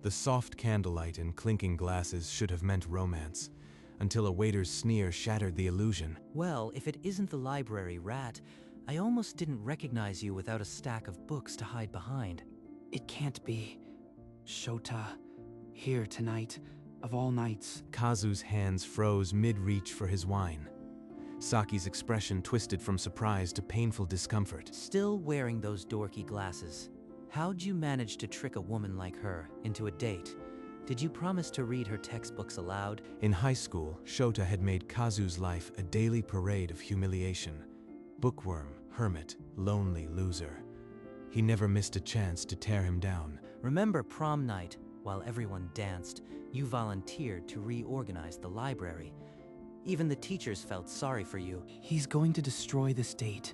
The soft candlelight and clinking glasses should have meant romance, until a waiter's sneer shattered the illusion. Well, if it isn't the library rat, I almost didn't recognize you without a stack of books to hide behind. It can't be. Shota, here tonight, of all nights. Kazu's hands froze mid-reach for his wine. Saki's expression twisted from surprise to painful discomfort. Still wearing those dorky glasses. How'd you manage to trick a woman like her into a date? Did you promise to read her textbooks aloud? In high school, Shota had made Kazu's life a daily parade of humiliation. Bookworm, hermit, lonely loser. He never missed a chance to tear him down. Remember prom night, while everyone danced, you volunteered to reorganize the library. Even the teachers felt sorry for you. He's going to destroy this date.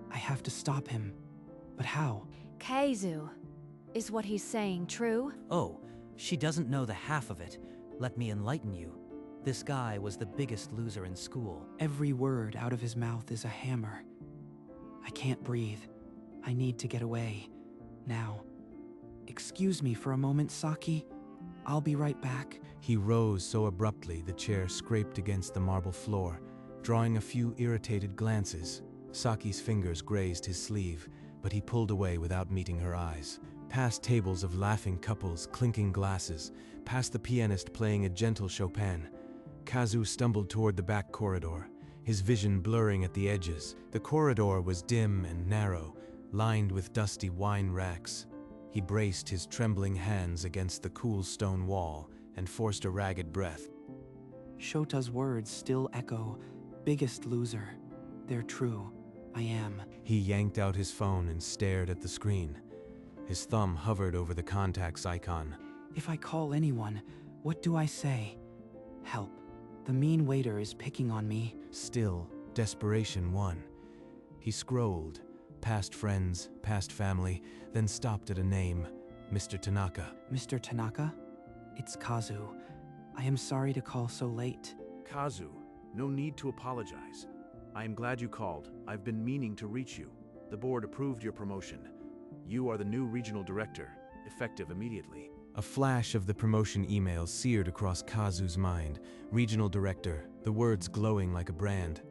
I have to stop him. But how? Kazu, is what he's saying true? Oh, she doesn't know the half of it. Let me enlighten you. This guy was the biggest loser in school. Every word out of his mouth is a hammer. I can't breathe. I need to get away. Now. Excuse me for a moment, Saki. I'll be right back. He rose so abruptly the chair scraped against the marble floor, drawing a few irritated glances. Saki's fingers grazed his sleeve, but he pulled away without meeting her eyes. Past tables of laughing couples, clinking glasses, past the pianist playing a gentle Chopin, Kazu stumbled toward the back corridor, his vision blurring at the edges. The corridor was dim and narrow, lined with dusty wine racks. He braced his trembling hands against the cool stone wall and forced a ragged breath. Shota's words still echo. Biggest loser. They're true. I am. He yanked out his phone and stared at the screen. His thumb hovered over the contacts icon. If I call anyone, what do I say? Help. The mean waiter is picking on me. Still, desperation won. He scrolled, past friends, past family, then stopped at a name, Mr. Tanaka. Mr. Tanaka? It's Kazu. I am sorry to call so late. Kazu, no need to apologize. I am glad you called. I've been meaning to reach you. The board approved your promotion. You are the new regional director, effective immediately. A flash of the promotion email seared across Kazu's mind. Regional director, the words glowing like a brand.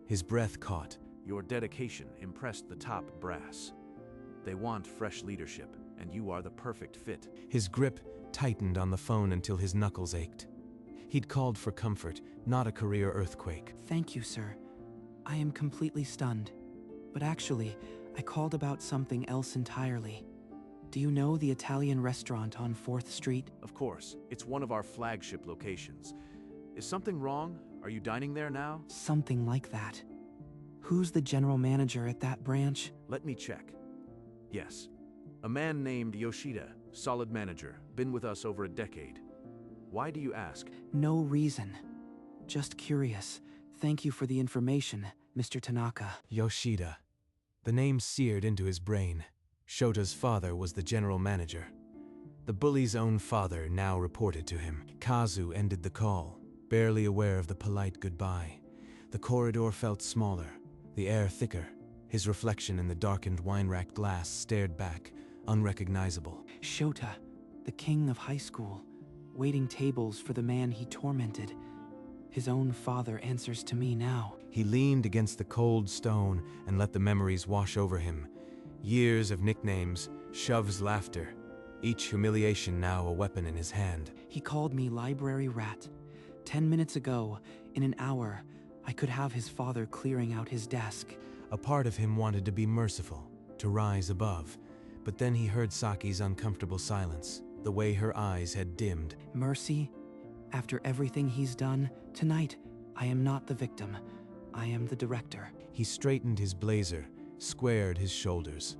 His breath caught. Your dedication impressed the top brass. They want fresh leadership, and you are the perfect fit. His grip tightened on the phone until his knuckles ached. He'd called for comfort, not a career earthquake. Thank you, sir. I am completely stunned. But actually, I called about something else entirely. Do you know the Italian restaurant on 4th Street? Of course, it's one of our flagship locations. Is something wrong? Are you dining there now? Something like that. Who's the general manager at that branch? Let me check. Yes. A man named Yoshida, solid manager, been with us over a decade. Why do you ask? No reason. Just curious. Thank you for the information, Mr. Tanaka. Yoshida. The name seared into his brain. Shota's father was the general manager. The bully's own father now reported to him. Kazu ended the call, barely aware of the polite goodbye. The corridor felt smaller, the air thicker. His reflection in the darkened wine-racked glass stared back, unrecognizable. Shota, the king of high school, waiting tables for the man he tormented. His own father answers to me now. He leaned against the cold stone and let the memories wash over him. Years of nicknames, shoves, laughter. Each humiliation now a weapon in his hand. He called me library rat. 10 minutes ago, in an hour, I could have his father clearing out his desk. A part of him wanted to be merciful, to rise above. But then he heard Saki's uncomfortable silence, the way her eyes had dimmed. Mercy? After everything he's done, tonight, I am not the victim. I am the director. He straightened his blazer, squared his shoulders.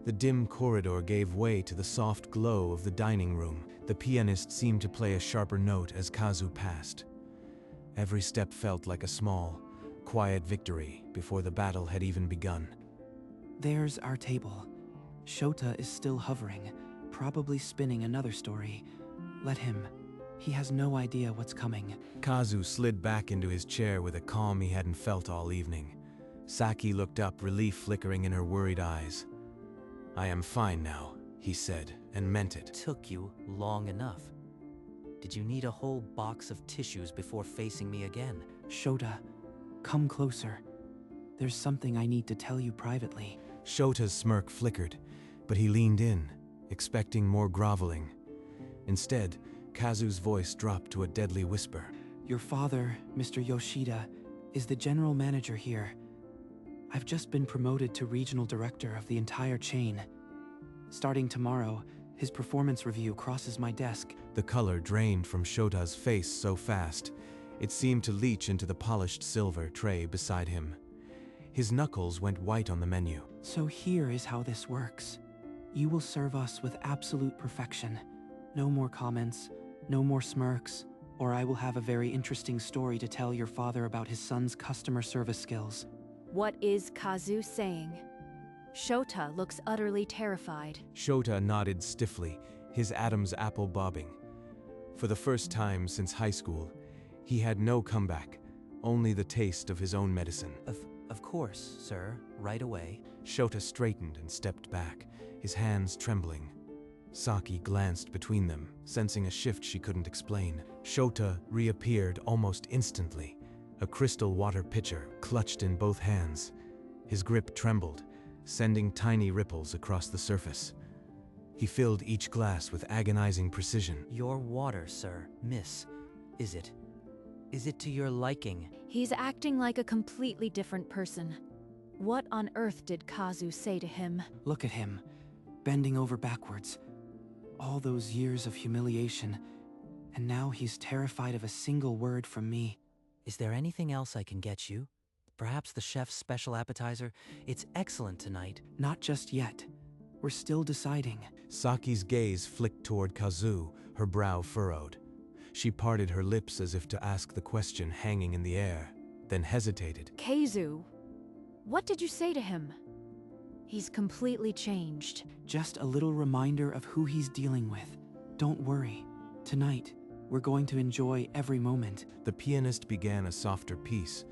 The dim corridor gave way to the soft glow of the dining room. The pianist seemed to play a sharper note as Kazu passed. Every step felt like a small, quiet victory before the battle had even begun. There's our table. Shota is still hovering, probably spinning another story. Let him. He has no idea what's coming. Kazu slid back into his chair with a calm he hadn't felt all evening. Saki looked up, relief flickering in her worried eyes. "I am fine now," he said, and meant it. Took you long enough. Did you need a whole box of tissues before facing me again? Shota, come closer. There's something I need to tell you privately. Shota's smirk flickered, but he leaned in, expecting more groveling. Instead, Kazu's voice dropped to a deadly whisper. Your father, Mr. Yoshida, is the general manager here. I've just been promoted to regional director of the entire chain. Starting tomorrow, his performance review crosses my desk. The color drained from Shota's face so fast, it seemed to leach into the polished silver tray beside him. His knuckles went white on the menu. So here is how this works. You will serve us with absolute perfection. No more comments, no more smirks, or I will have a very interesting story to tell your father about his son's customer service skills. What is Kazu saying? Shota looks utterly terrified. Shota nodded stiffly, his Adam's apple bobbing. For the first time since high school, he had no comeback, only the taste of his own medicine. Of course, sir. Right away. Shota straightened and stepped back, his hands trembling. Saki glanced between them, sensing a shift she couldn't explain. Shota reappeared almost instantly, a crystal water pitcher clutched in both hands. His grip trembled, sending tiny ripples across the surface. He filled each glass with agonizing precision. Your water, sir. Miss. Is it? Is it to your liking? He's acting like a completely different person. What on earth did Kazu say to him? Look at him, bending over backwards. All those years of humiliation, and now he's terrified of a single word from me. Is there anything else I can get you? Perhaps the chef's special appetizer? It's excellent tonight. Not just yet. We're still deciding. Saki's gaze flicked toward Kazu, her brow furrowed. She parted her lips as if to ask the question hanging in the air, then hesitated. Kazu, what did you say to him? He's completely changed. Just a little reminder of who he's dealing with. Don't worry. Tonight, we're going to enjoy every moment. The pianist began a softer piece,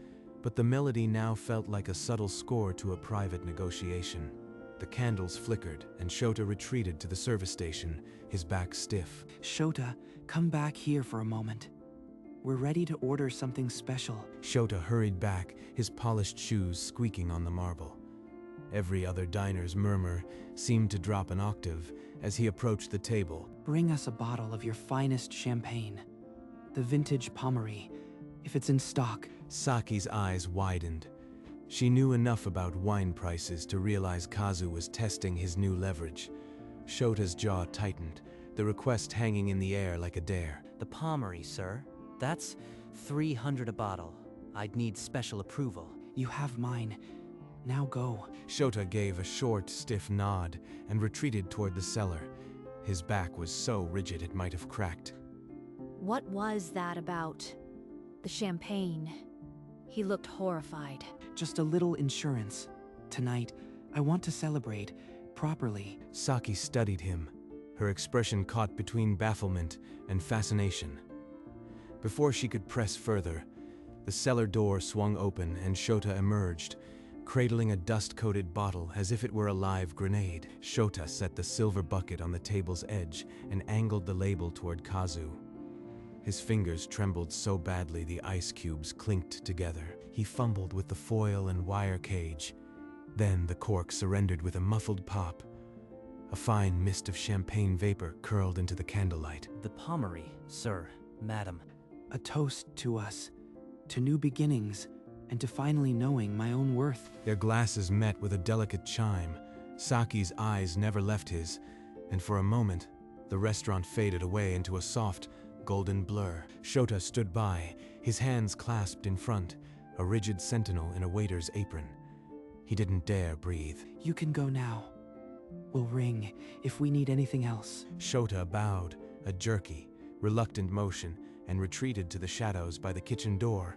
but the melody now felt like a subtle score to a private negotiation. The candles flickered, and Shota retreated to the service station, his back stiff. Shota, come back here for a moment. We're ready to order something special. Shota hurried back, his polished shoes squeaking on the marble. Every other diner's murmur seemed to drop an octave as he approached the table. Bring us a bottle of your finest champagne. The vintage Pommery, if it's in stock. Saki's eyes widened. She knew enough about wine prices to realize Kazu was testing his new leverage. Shota's jaw tightened, the request hanging in the air like a dare. The Pommery, sir. That's 300 a bottle. I'd need special approval. You have mine. Now go. Shota gave a short, stiff nod and retreated toward the cellar. His back was so rigid it might have cracked. What was that about? The champagne. He looked horrified. Just a little insurance. Tonight, I want to celebrate properly. Saki studied him, her expression caught between bafflement and fascination. Before she could press further, the cellar door swung open and Shota emerged, cradling a dust-coated bottle as if it were a live grenade. Shota set the silver bucket on the table's edge and angled the label toward Kazu. His fingers trembled so badly the ice cubes clinked together. He fumbled with the foil and wire cage. Then the cork surrendered with a muffled pop. A fine mist of champagne vapor curled into the candlelight. The Pommery, sir, madam. A toast to us, to new beginnings, and to finally knowing my own worth. Their glasses met with a delicate chime. Saki's eyes never left his, and for a moment, the restaurant faded away into a soft, golden blur. Shota stood by, his hands clasped in front, a rigid sentinel in a waiter's apron. He didn't dare breathe. You can go now. We'll ring if we need anything else. Shota bowed, a jerky, reluctant motion, and retreated to the shadows by the kitchen door.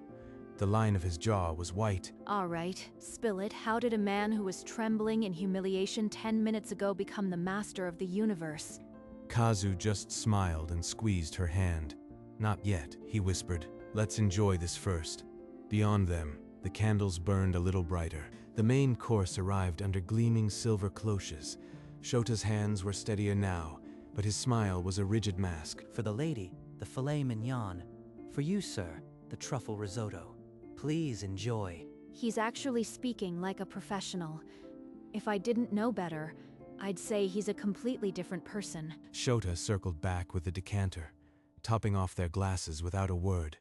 The line of his jaw was white. All right, spill it. How did a man who was trembling in humiliation 10 minutes ago become the master of the universe? Kazu just smiled and squeezed her hand. Not yet, he whispered. Let's enjoy this first. Beyond them, the candles burned a little brighter. The main course arrived under gleaming silver cloches. Shota's hands were steadier now, but his smile was a rigid mask. For the lady, the filet mignon. For you, sir, the truffle risotto. Please enjoy. He's actually speaking like a professional. If I didn't know better, I'd say he's a completely different person. Shota circled back with the decanter, topping off their glasses without a word.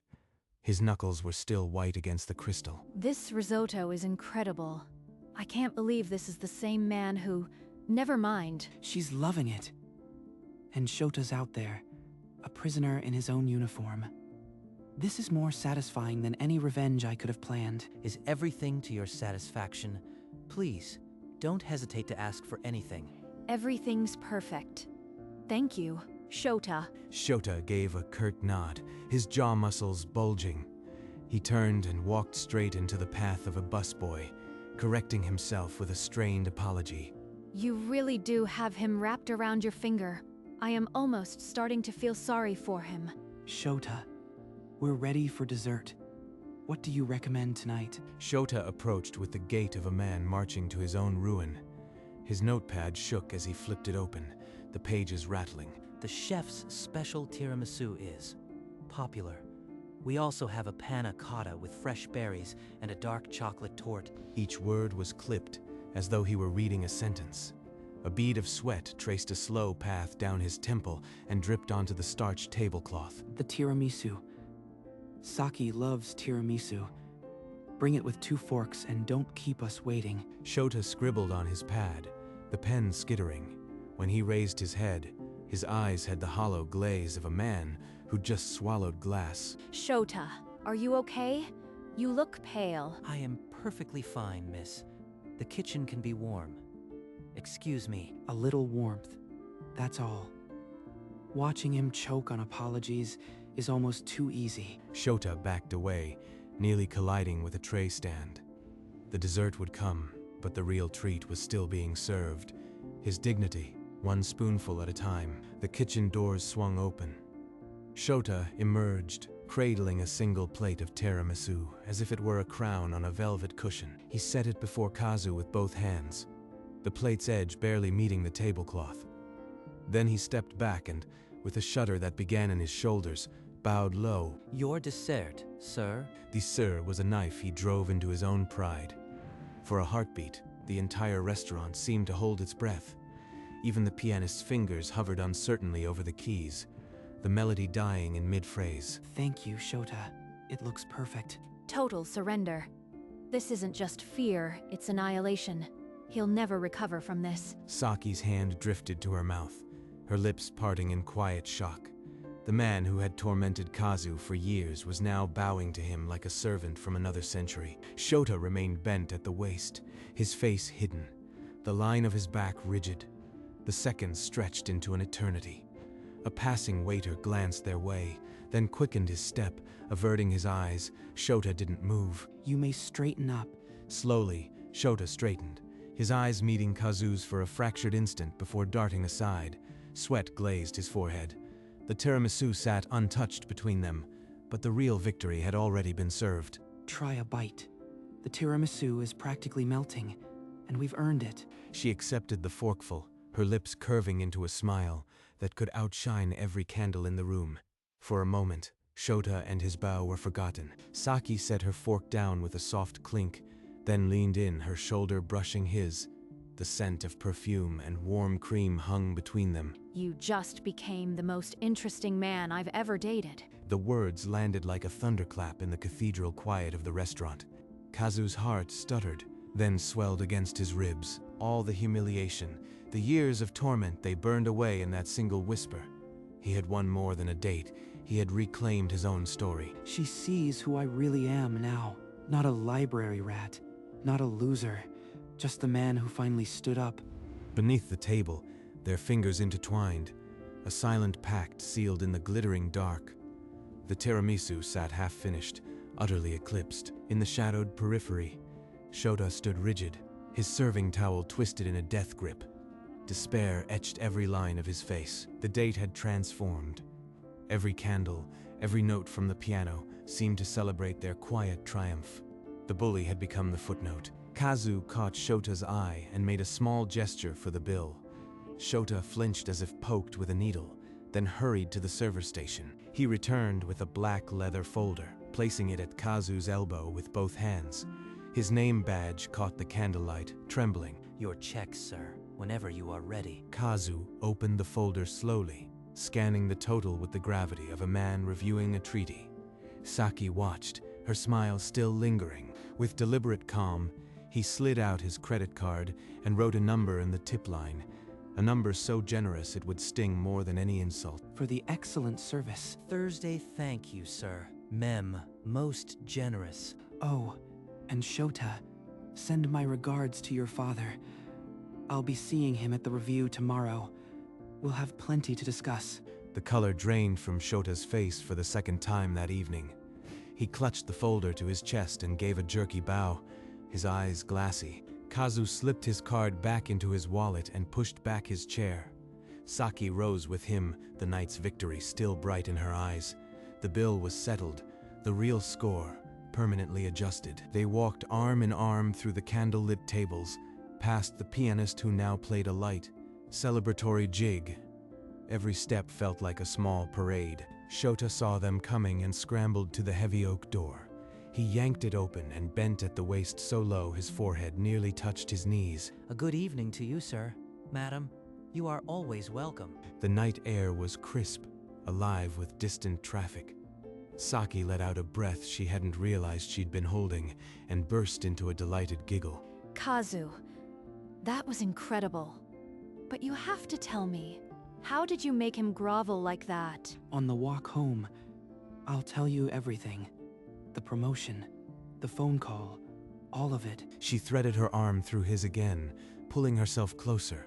His knuckles were still white against the crystal. This risotto is incredible. I can't believe this is the same man who... Never mind. She's loving it. And Shota's out there, a prisoner in his own uniform. This is more satisfying than any revenge I could have planned. Is everything to your satisfaction? Please, don't hesitate to ask for anything. Everything's perfect. Thank you, Shota. Shota gave a curt nod, his jaw muscles bulging. He turned and walked straight into the path of a busboy, correcting himself with a strained apology. You really do have him wrapped around your finger. I am almost starting to feel sorry for him. Shota, we're ready for dessert. What do you recommend tonight? Shota approached with the gait of a man marching to his own ruin. His notepad shook as he flipped it open, the pages rattling. The chef's special tiramisu is popular. We also have a panna cotta with fresh berries and a dark chocolate torte. Each word was clipped, as though he were reading a sentence. A bead of sweat traced a slow path down his temple and dripped onto the starched tablecloth. The tiramisu. Saki loves tiramisu. Bring it with 2 forks and don't keep us waiting. Shota scribbled on his pad, the pen skittering. When he raised his head, his eyes had the hollow glaze of a man who'd just swallowed glass. Shota, are you okay? You look pale. I am perfectly fine, miss. The kitchen can be warm. Excuse me. A little warmth. That's all. Watching him choke on apologies is almost too easy. Shota backed away, nearly colliding with a tray stand. The dessert would come, but the real treat was still being served. His dignity, one spoonful at a time. The kitchen doors swung open. Shota emerged, cradling a single plate of tiramisu, as if it were a crown on a velvet cushion. He set it before Kazu with both hands, the plate's edge barely meeting the tablecloth. Then he stepped back and, with a shudder that began in his shoulders, bowed low. Your dessert, sir? The sir was a knife he drove into his own pride. For a heartbeat, the entire restaurant seemed to hold its breath. Even the pianist's fingers hovered uncertainly over the keys, the melody dying in mid-phrase. Thank you, Shota. It looks perfect. Total surrender. This isn't just fear, it's annihilation. He'll never recover from this. Saki's hand drifted to her mouth, her lips parting in quiet shock. The man who had tormented Kazu for years was now bowing to him like a servant from another century. Shota remained bent at the waist, his face hidden, the line of his back rigid. The seconds stretched into an eternity. A passing waiter glanced their way, then quickened his step, averting his eyes. Shota didn't move. You may straighten up. Slowly, Shota straightened, his eyes meeting Kazu's for a fractured instant before darting aside. Sweat glazed his forehead. The tiramisu sat untouched between them, but the real victory had already been served. Try a bite. The tiramisu is practically melting, and we've earned it. She accepted the forkful, her lips curving into a smile that could outshine every candle in the room. For a moment, Shota and his bow were forgotten. Saki set her fork down with a soft clink, then leaned in, her shoulder brushing his. The scent of perfume and warm cream hung between them. You just became the most interesting man I've ever dated. The words landed like a thunderclap in the cathedral quiet of the restaurant. Kazu's heart stuttered, then swelled against his ribs. All the humiliation, the years of torment, they burned away in that single whisper. He had won more than a date. He had reclaimed his own story. She sees who I really am now. Not a library rat, not a loser, just the man who finally stood up. Beneath the table, their fingers intertwined, a silent pact sealed in the glittering dark. The tiramisu sat half-finished, utterly eclipsed. In the shadowed periphery, Shota stood rigid, his serving towel twisted in a death grip. Despair etched every line of his face. The date had transformed. Every candle, every note from the piano seemed to celebrate their quiet triumph. The bully had become the footnote. Kazu caught Shota's eye and made a small gesture for the bill. Shota flinched as if poked with a needle, then hurried to the server station. He returned with a black leather folder, placing it at Kazu's elbow with both hands. His name badge caught the candlelight, trembling. Your check, sir, whenever you are ready. Kazu opened the folder slowly, scanning the total with the gravity of a man reviewing a treaty. Saki watched, her smile still lingering. With deliberate calm, he slid out his credit card and wrote a number in the tip line, a number so generous it would sting more than any insult. For the excellent service. Thursday, thank you, sir. Mem, most generous. Oh, and Shota, send my regards to your father. I'll be seeing him at the review tomorrow. We'll have plenty to discuss. The color drained from Shota's face for the second time that evening. He clutched the folder to his chest and gave a jerky bow, his eyes glassy. Kazu slipped his card back into his wallet and pushed back his chair. Saki rose with him, the night's victory still bright in her eyes. The bill was settled, the real score permanently adjusted. They walked arm in arm through the candle-lit tables, past the pianist who now played a light, celebratory jig. Every step felt like a small parade. Shota saw them coming and scrambled to the heavy oak door. He yanked it open and bent at the waist so low his forehead nearly touched his knees. A good evening to you, sir. Madam, you are always welcome. The night air was crisp, alive with distant traffic. Saki let out a breath she hadn't realized she'd been holding and burst into a delighted giggle. Kazu, that was incredible. But you have to tell me, how did you make him grovel like that? On the walk home, I'll tell you everything. The promotion, the phone call, all of it. She threaded her arm through his again, pulling herself closer.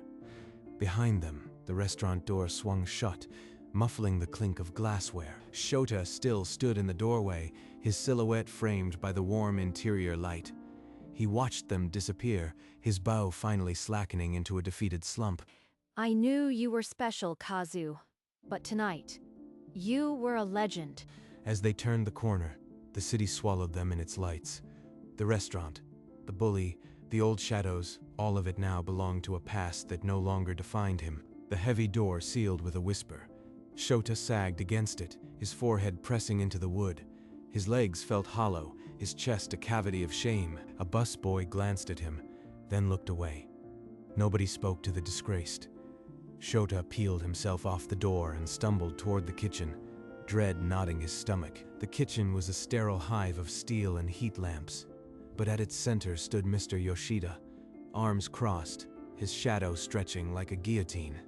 Behind them, the restaurant door swung shut, muffling the clink of glassware. Shota still stood in the doorway, his silhouette framed by the warm interior light. He watched them disappear, his bow finally slackening into a defeated slump. I knew you were special, Kazu. But tonight, you were a legend. As they turned the corner, the city swallowed them in its lights. The restaurant, the bully, the old shadows, all of it now belonged to a past that no longer defined him. The heavy door sealed with a whisper. Shota sagged against it, his forehead pressing into the wood. His legs felt hollow, his chest a cavity of shame. A busboy glanced at him, then looked away. Nobody spoke to the disgraced. Shota peeled himself off the door and stumbled toward the kitchen, dread knotting his stomach. The kitchen was a sterile hive of steel and heat lamps, but at its center stood Mr. Yoshida, arms crossed, his shadow stretching like a guillotine.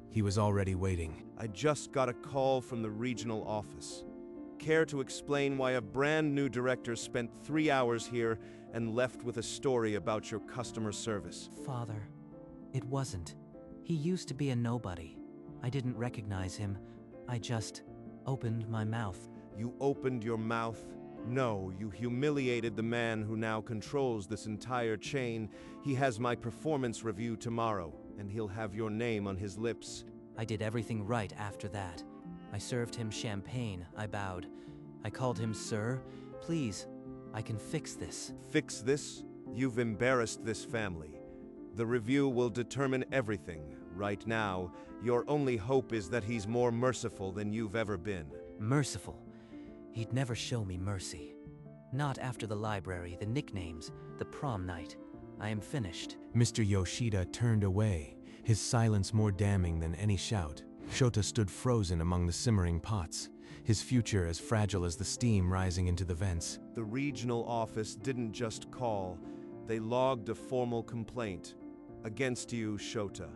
He was already waiting. I just got a call from the regional office. Care to explain why a brand new director spent 3 hours here and left with a story about your customer service? Father, it wasn't. He used to be a nobody. I didn't recognize him. I just opened my mouth. You opened your mouth? No, you humiliated the man who now controls this entire chain. He has my performance review tomorrow, and he'll have your name on his lips. I did everything right after that. I served him champagne. I bowed. I called him sir. Please, I can fix this. Fix this? You've embarrassed this family. The review will determine everything. Right now, your only hope is that he's more merciful than you've ever been. Merciful? He'd never show me mercy. Not after the library, the nicknames, the prom night. I am finished. Mr. Yoshida turned away, his silence more damning than any shout. Shota stood frozen among the simmering pots, his future as fragile as the steam rising into the vents. The regional office didn't just call. They logged a formal complaint. Against you, Shota.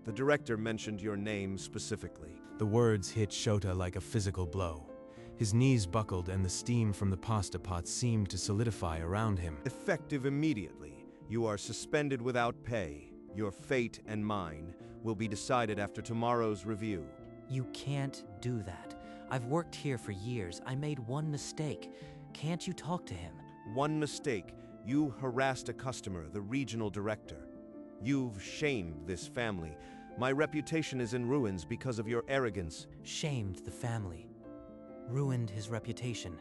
The director mentioned your name specifically. The words hit Shota like a physical blow. His knees buckled and the steam from the pasta pot seemed to solidify around him. Effective immediately. You are suspended without pay. Your fate and mine will be decided after tomorrow's review. You can't do that. I've worked here for years. I made one mistake. Can't you talk to him? One mistake. You harassed a customer, the regional director. You've shamed this family. My reputation is in ruins because of your arrogance. Shamed the family. Ruined his reputation.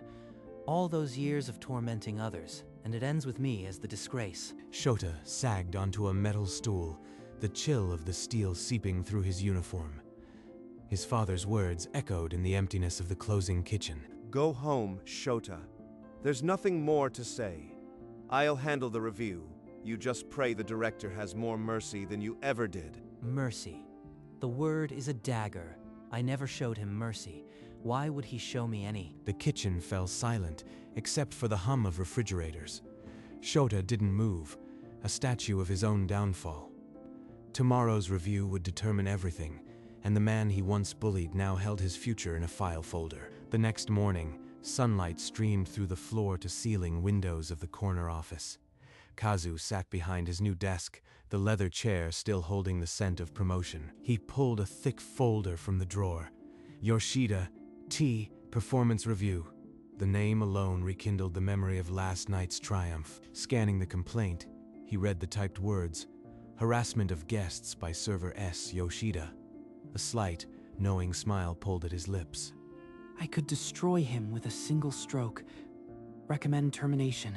All those years of tormenting others, and it ends with me as the disgrace. Shota sagged onto a metal stool, the chill of the steel seeping through his uniform. His father's words echoed in the emptiness of the closing kitchen. Go home, Shota. There's nothing more to say. I'll handle the review. You just pray the director has more mercy than you ever did. Mercy. The word is a dagger. I never showed him mercy. Why would he show me any? The kitchen fell silent, except for the hum of refrigerators. Shota didn't move, a statue of his own downfall. Tomorrow's review would determine everything, and the man he once bullied now held his future in a file folder. The next morning, sunlight streamed through the floor-to-ceiling windows of the corner office. Kazu sat behind his new desk, the leather chair still holding the scent of promotion. He pulled a thick folder from the drawer. Yoshida, T, Performance Review. The name alone rekindled the memory of last night's triumph. Scanning the complaint, he read the typed words, "Harassment of guests by server S. Yoshida." A slight, knowing smile pulled at his lips. I could destroy him with a single stroke. Recommend termination.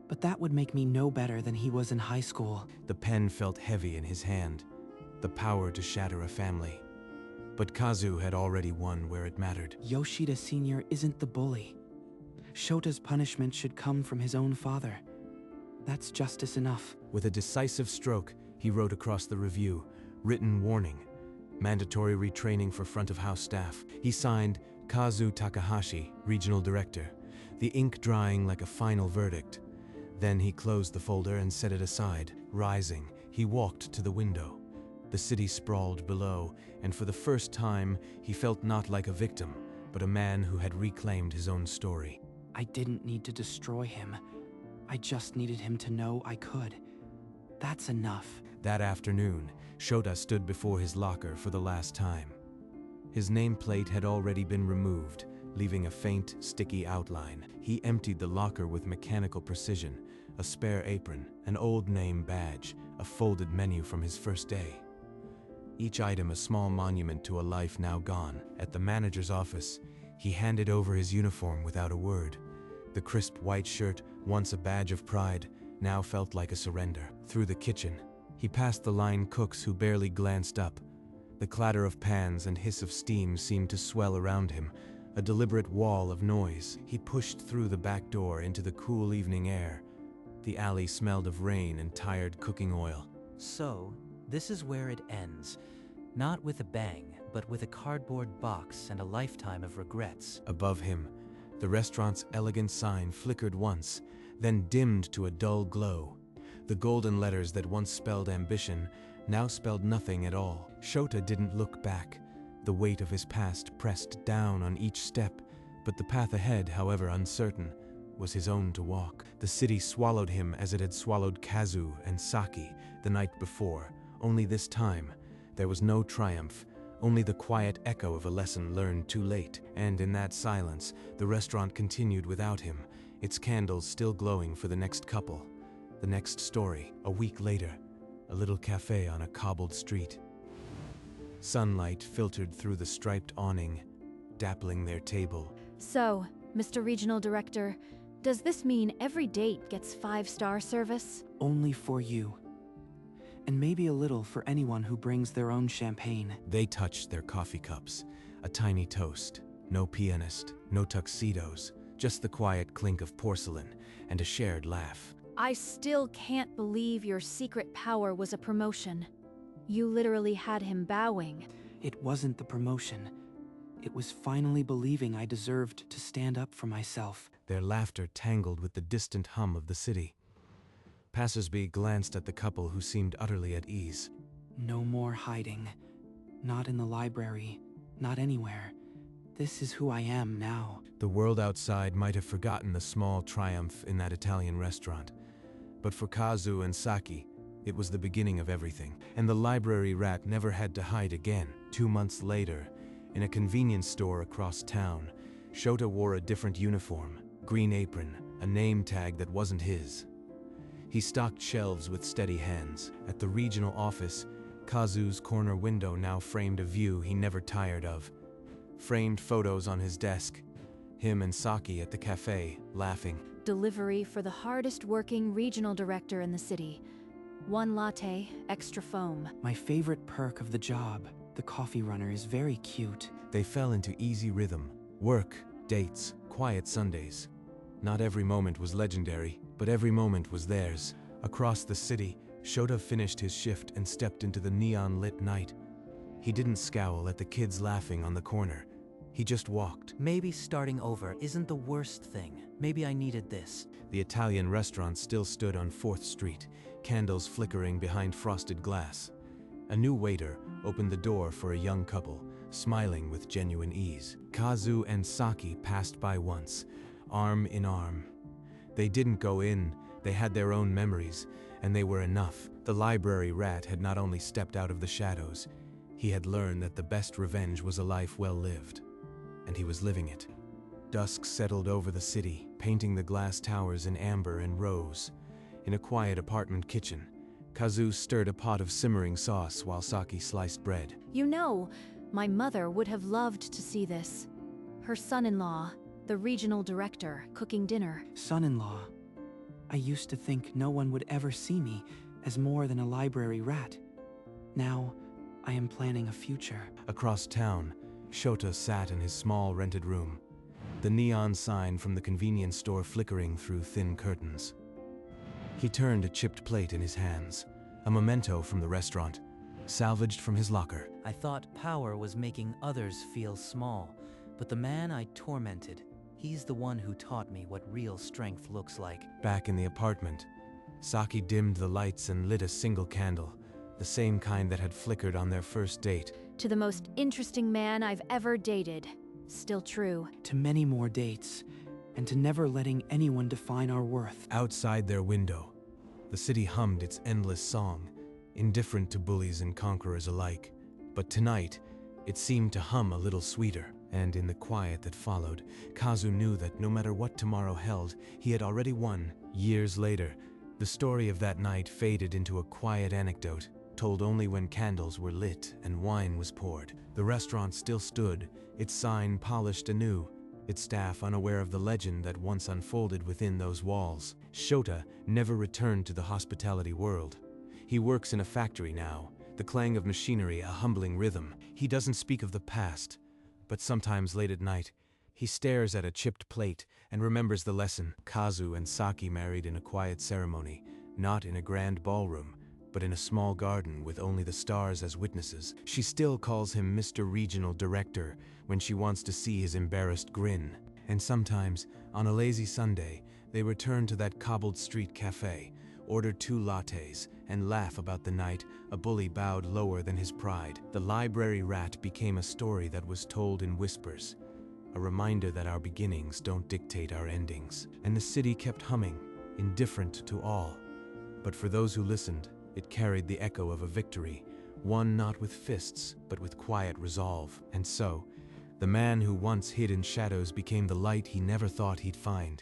But that would make me no better than he was in high school. The pen felt heavy in his hand, the power to shatter a family. But Kazu had already won where it mattered. Yoshida Sr. isn't the bully. Shota's punishment should come from his own father. That's justice enough. With a decisive stroke, he wrote across the review, "Written warning. Mandatory retraining for front-of-house staff." He signed Kazu Takahashi, Regional Director, the ink drying like a final verdict. Then he closed the folder and set it aside. Rising, he walked to the window. The city sprawled below, and for the first time, he felt not like a victim, but a man who had reclaimed his own story. I didn't need to destroy him. I just needed him to know I could. That's enough. That afternoon, Shota stood before his locker for the last time. His nameplate had already been removed, leaving a faint, sticky outline. He emptied the locker with mechanical precision, a spare apron, an old name badge, a folded menu from his first day. Each item a small monument to a life now gone. At the manager's office, he handed over his uniform without a word. The crisp white shirt, once a badge of pride, now felt like a surrender. Through the kitchen, he passed the line cooks who barely glanced up. The clatter of pans and hiss of steam seemed to swell around him, a deliberate wall of noise. He pushed through the back door into the cool evening air. The alley smelled of rain and tired cooking oil. So, this is where it ends. Not with a bang, but with a cardboard box and a lifetime of regrets. Above him, the restaurant's elegant sign flickered once, then dimmed to a dull glow. The golden letters that once spelled ambition now spelled nothing at all. Shota didn't look back. The weight of his past pressed down on each step, but the path ahead, however uncertain, was his own to walk. The city swallowed him as it had swallowed Kazu and Saki the night before, only this time there was no triumph, only the quiet echo of a lesson learned too late. And in that silence, the restaurant continued without him, its candles still glowing for the next couple. The next story, a week later, a little cafe on a cobbled street. Sunlight filtered through the striped awning, dappling their table. So, Mr. Regional Director, does this mean every date gets 5-star service? Only for you. And maybe a little for anyone who brings their own champagne. They touched their coffee cups, a tiny toast. No pianist, no tuxedos, just the quiet clink of porcelain and a shared laugh. I still can't believe your secret power was a promotion. You literally had him bowing. It wasn't the promotion. It was finally believing I deserved to stand up for myself. Their laughter tangled with the distant hum of the city. Passersby glanced at the couple who seemed utterly at ease. No more hiding. Not in the library. Not anywhere. This is who I am now. The world outside might have forgotten the small triumph in that Italian restaurant. But for Kazu and Saki, it was the beginning of everything. And the library rat never had to hide again. 2 months later, in a convenience store across town, Shota wore a different uniform, green apron, a name tag that wasn't his. He stocked shelves with steady hands. At the regional office, Kazu's corner window now framed a view he never tired of. Framed photos on his desk, him and Saki at the cafe, laughing. Delivery for the hardest working regional director in the city. 1 latte, extra foam. My favorite perk of the job, the coffee runner, is very cute. They fell into easy rhythm. Work, dates, quiet Sundays. Not every moment was legendary, but every moment was theirs. Across the city, Shota finished his shift and stepped into the neon-lit night. He didn't scowl at the kids laughing on the corner. He just walked. Maybe starting over isn't the worst thing. Maybe I needed this. The Italian restaurant still stood on 4th Street, candles flickering behind frosted glass. A new waiter opened the door for a young couple, smiling with genuine ease. Kazu and Saki passed by once, arm in arm. They didn't go in, they had their own memories, and they were enough. The library rat had not only stepped out of the shadows, he had learned that the best revenge was a life well lived. And he was living it. Dusk settled over the city, painting the glass towers in amber and rose. In a quiet apartment kitchen, Kazu stirred a pot of simmering sauce while Saki sliced bread. You know, my mother would have loved to see this. Her son-in-law, the regional director, cooking dinner. Son-in-law. I used to think no one would ever see me as more than a library rat. Now, I am planning a future. Across town, Shota sat in his small rented room, the neon sign from the convenience store flickering through thin curtains. He turned a chipped plate in his hands, a memento from the restaurant, salvaged from his locker. I thought power was making others feel small, but the man I tormented, he's the one who taught me what real strength looks like. Back in the apartment, Saki dimmed the lights and lit a single candle, the same kind that had flickered on their first date. To the most interesting man I've ever dated. Still true. To many more dates, and to never letting anyone define our worth. Outside their window, the city hummed its endless song, indifferent to bullies and conquerors alike. But tonight, it seemed to hum a little sweeter. And in the quiet that followed, Kazu knew that no matter what tomorrow held, he had already won. Years later, the story of that night faded into a quiet anecdote, told only when candles were lit and wine was poured. The restaurant still stood, its sign polished anew, its staff unaware of the legend that once unfolded within those walls. Shota never returned to the hospitality world. He works in a factory now, the clang of machinery a humbling rhythm. He doesn't speak of the past, but sometimes late at night, he stares at a chipped plate and remembers the lesson. Kazu and Saki married in a quiet ceremony, not in a grand ballroom, but in a small garden with only the stars as witnesses. She still calls him Mr. Regional Director when she wants to see his embarrassed grin. And sometimes, on a lazy Sunday, they return to that cobbled street cafe, order 2 lattes, and laugh about the night a bully bowed lower than his pride. The library rat became a story that was told in whispers, a reminder that our beginnings don't dictate our endings. And the city kept humming, indifferent to all. But for those who listened, it carried the echo of a victory, won not with fists, but with quiet resolve. And so, the man who once hid in shadows became the light he never thought he'd find.